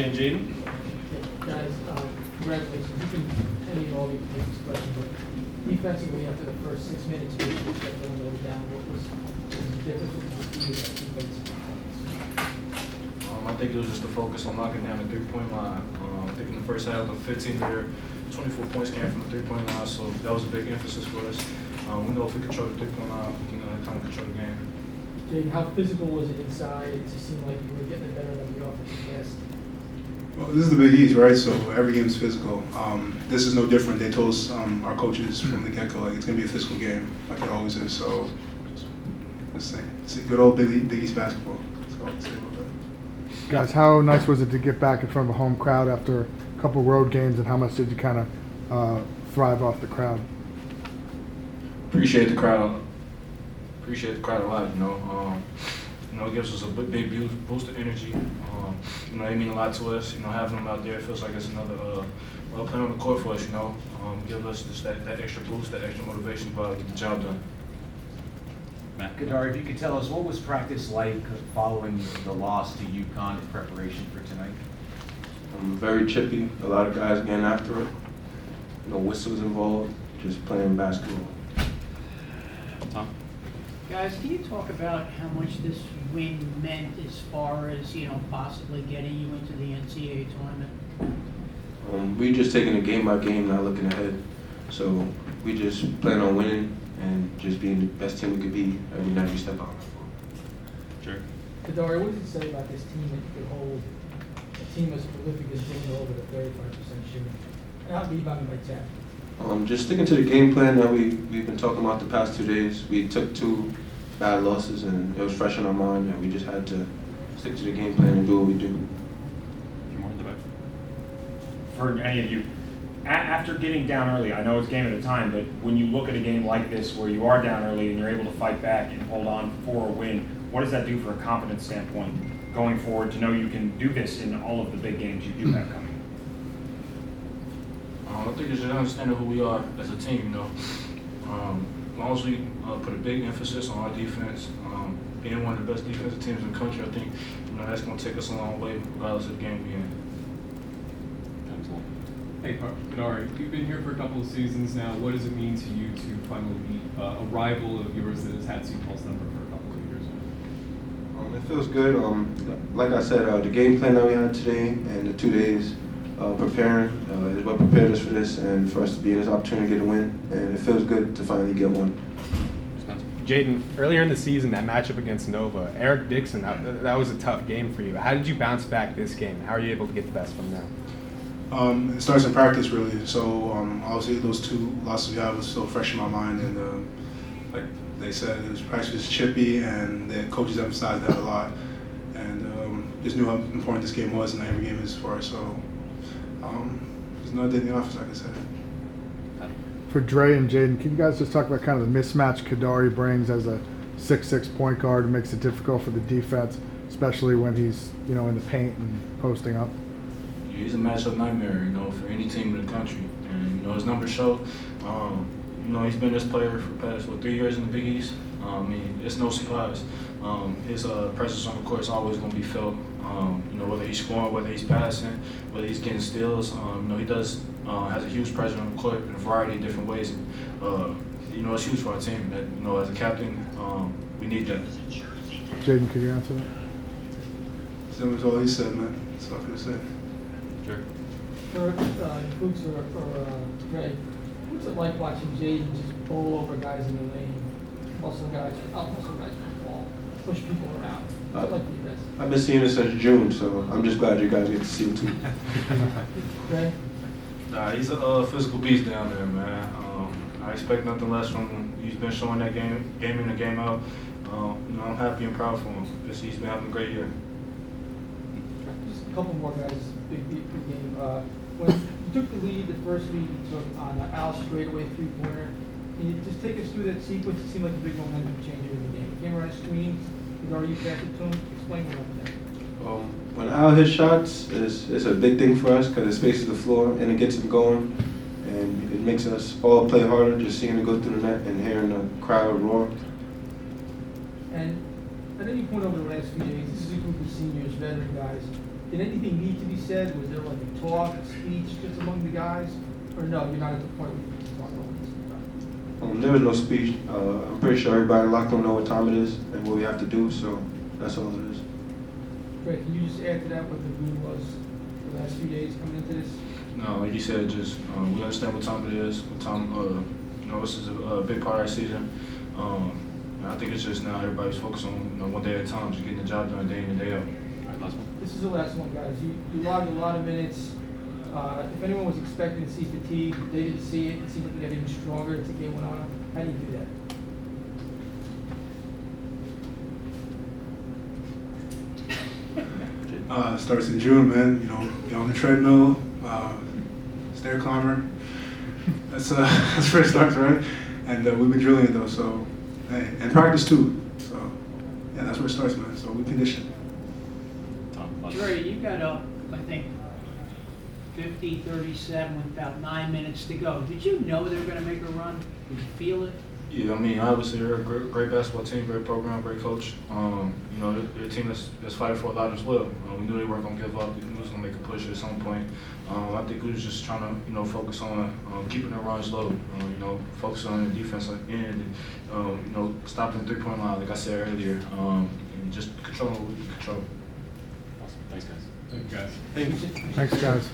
And Jaden? Guys, congratulations. You can end all your this question, but defensively, after the first 6 minutes, we kept Villanova down. What was the difference with the speed of that defense? I think it was just the focus on knocking down the three-point line. I think in the first half, the 15 there, 24 points came from the three-point line, so that was a big emphasis for us. We know if we control the three-point line, we can kind of control the game. Jaden, how physical was it inside? It just seemed like you were getting it better than the offensive guest. Well, this is the Big East, right? So every game is physical. This is no different. They told us, our coaches from the get-go, like, it's going to be a physical game, like it always is. So, let's say, it's a good old Big East basketball. That's all I can say about that. Guys, how nice was it to get back in front of a home crowd after a couple road games, and how much did you kind of thrive off the crowd? Appreciate the crowd. Appreciate the crowd a lot, it gives us a big boost of energy. They mean a lot to us. Having them out there, it feels like it's another playing on the court for us. Give us just that extra boost, that extra motivation to get the job done. Kadary, if you could tell us, what was practice like following the loss to UConn in preparation for tonight? Very chippy. A lot of guys getting after it. No whistles involved. Just playing basketball. Tom? Guys, can you talk about how much this win meant as far as, possibly getting you into the NCAA tournament? We just taking it game by game, not looking ahead. So we just plan on winning and just being the best team we could be every night we step out. Sure. Kadary, what does it say about this team that you could hold a team as prolific as Villanova to 35% shooting? And how rebounding by 10? Just sticking to the game plan that we've been talking about the past 2 days. We took 2 bad losses and it was fresh in our mind, and we just had to stick to the game plan and do what we do. For any of you, after getting down early, I know it's game at a time, but when you look at a game like this where you are down early and you're able to fight back and hold on for a win, what does that do for a confidence standpoint going forward to know you can do this in all of the big games you do have coming? I think it's just understanding who we are as a team, as long as we put a big emphasis on our defense, being one of the best defensive teams in the country, I think that's going to take us a long way regardless of the game we're in. Hey, Kadary, you've been here for a couple of seasons now. What does it mean to you to finally beat a rival of yours that has had Seton Hall's number for a couple of years now? It feels good. Like I said, the game plan that we had today and the 2 days preparing is what prepared us for this and for us to be in this opportunity to get a win. And it feels good to finally get one. Jaden, earlier in the season, that matchup against Nova, Eric Dixon, that was a tough game for you. How did you bounce back this game? How are you able to get the best from that? It starts in practice, really. So obviously those 2 losses we had was still fresh in my mind, and like they said, it was practice was chippy, and the coaches emphasized that a lot, and just knew how important this game was, and every game is for us. So there's another day in the office, like I said. For Dre and Jaden, can you guys just talk about kind of the mismatch Kadary brings as a 6'6" point guard? It makes it difficult for the defense, especially when he's in the paint and posting up. He's a matchup nightmare, for any team in the country. And, his numbers show. He's been this player for the past, 3 years in the Big East. It's no surprise. His presence on the court is always going to be felt. Whether he's scoring, whether he's passing, whether he's getting steals. He has a huge presence on the court in a variety of different ways. It's huge for our team. That, as a captain, we need that. Jaden, could you answer that? Same as all he said, man. That's all I'm going to say. Sure. For Fuchs or Dre, what's it like watching Jaden just bowl over guys in the lane, muscle guys with the ball, push people around? What's it like for you guys? I've been seeing this since June, so I'm just glad you guys get to see it too. Dre? He's a physical beast down there, man. I expect nothing less from him. He's been showing that game in and game out. I'm happy and proud for him. He's been having a great year. Just a couple more guys. Big game. When you took the lead, the first lead you took on Al straightaway 3-pointer, can you just take us through that sequence? It seemed like a big momentum changer in the game. It came around a screen, you already passed it to him. Explain what happened. When Al hits shots, it's a big thing for us because it spaces the floor and it gets him going, and it makes us all play harder just seeing it go through the net and hearing the crowd roar. And I think you point over the last few days, this is a group of seniors, veteran guys. Did anything need to be said? Was there like a talk, a speech just among the guys? Or no, you're not at the point where you can talk about this? There was no speech. I'm pretty sure everybody locked on know what time it is and what we have to do, so that's all it is. Great, can you just add to that what the mood was the last few days coming into this? No, like you said, just we understand what time it is. What time, this is a big part of our season. And I think it's just now everybody's focused on one day at a time, just getting the job done day in and day out. This is the last one, guys. You logged a lot of minutes. If anyone was expecting to see fatigue, they didn't see it. It seemed like they got even stronger as the game went on. How do you do that? Starts in June, man. Get on the treadmill, stair climber. That's where it starts, right? And we've been drilling it though, so hey, and practice too. So yeah, that's where it starts, man. So we condition. Dre, you got up, I think, 50-37 with about 9 minutes to go. Did you know they were going to make a run? Did you feel it? Yeah, I mean, obviously they're a great basketball team, great program, great coach. They're a team that's fighting for a lot as well. We knew they weren't going to give up. We knew it was going to make a push at some point. I think we was just trying to, focus on keeping their runs low. Focus on the defensive end, and, stopping the 3-point line, like I said earlier, and just controlling what we can control. Awesome. Thanks, guys. Thank you, guys. Thanks, guys.